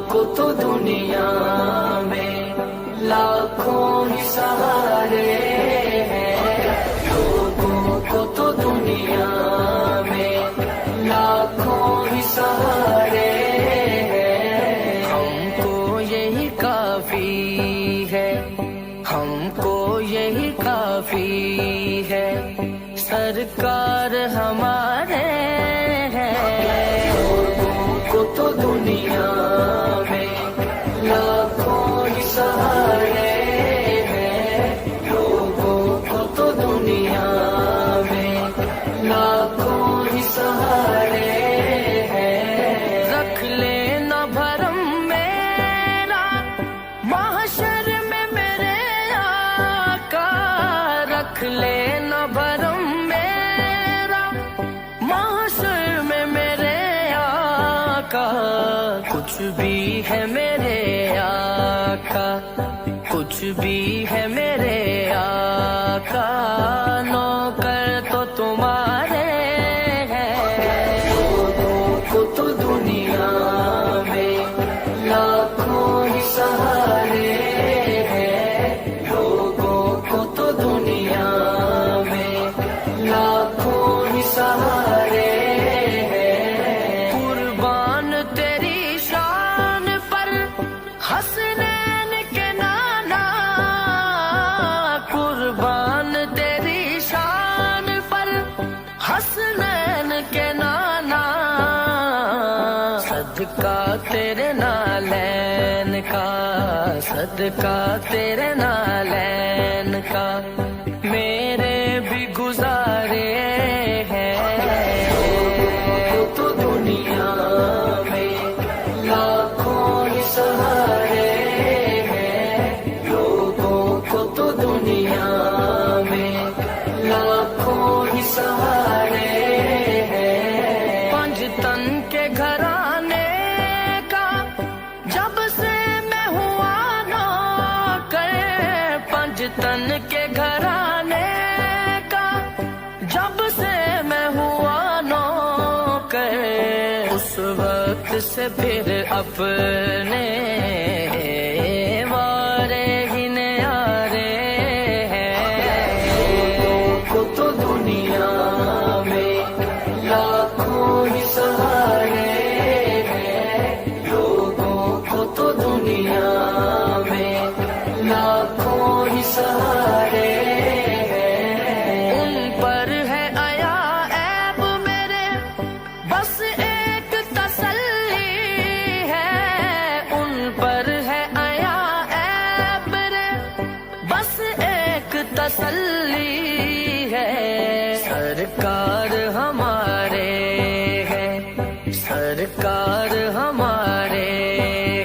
کو تو دنیا میں لاکھوں ہی سہارے ہیں، لوگوں کو تو دنیا میں لاکھوں ہی سہارے ہیں۔ ہم کو یہی کافی ہے، ہم کو یہی کافی ہے، سرکار ہمارے ہیں۔ لوگوں کو تو دنیا میں لاکھوں ہی سہارے ہیں، لوگوں کو تو دنیا میں لاکھوں ہی سہارے ہیں۔ رکھ لینا بھرم میرا محشر میں میرے آقا، رکھ لینا بھرم میرا محشر میں میرے آقا، کچھ بھی ہے میرے آقا، کچھ بھی ہے میرے آقا، نوکر تو تمہارے ہیں۔ لوگوں کو تو دنیا میں لاکھوں ہی سہارے ہیں، لوگوں کو تو دنیا میں لاکھوں ہی سہارے ہیں۔ قربان تیری شان پر حسنین کے نانا، قربان تیری شان پر حسنین کے نانا، صدقہ تیرے نالین کا، صدقہ تیرے نالین کا، میرے بھی گزارے ہیں۔ تو دنیا میں لاکھوں ہی سہارے ہیں، لوگوں کو تو دنیا میں لاکھوں ہی سہارے ہیں۔ پنج تن کے گھرانے کا جب سے میں ہوا نوکر، پنج تن کے گھرانے کا جب سے میں ہوا نوکر، اس وقت سے پھر اپنے وارے ہی نیارے ہیں۔ لوگوں کو تو دنیا میں لاکھوں ہی سہارے ہیں، لوگوں کو تو دنیا میں لاکھوں ہی سہارے ہیں۔ ان پر ہے آیا عیب میرے بس ایک تسلی ہے، ان پر ہے آیا عیب میرے بس ایک تسلی ہے، سرکار ہمارے ہیں، سرکار ہمارے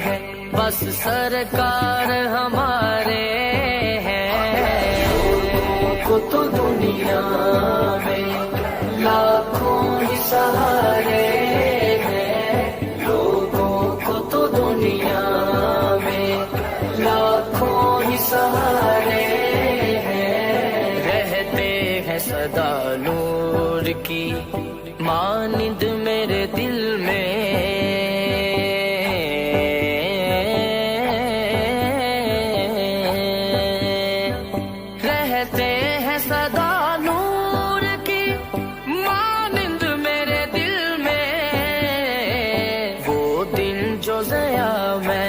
ہیں، بس سرکار ہمارے ہیں۔ لوگوں کو تو دنیا میں لاکھوں ہی سہارے ہیں، لوگوں کو تو دنیا میں لاکھوں ہی سہارے ہیں۔ رہتے ہیں سدا نور کی مانند میرے دل میں، رہتے ہیں سدا نور کی مانند میرے دل میں، وہ دن جو ضیا میں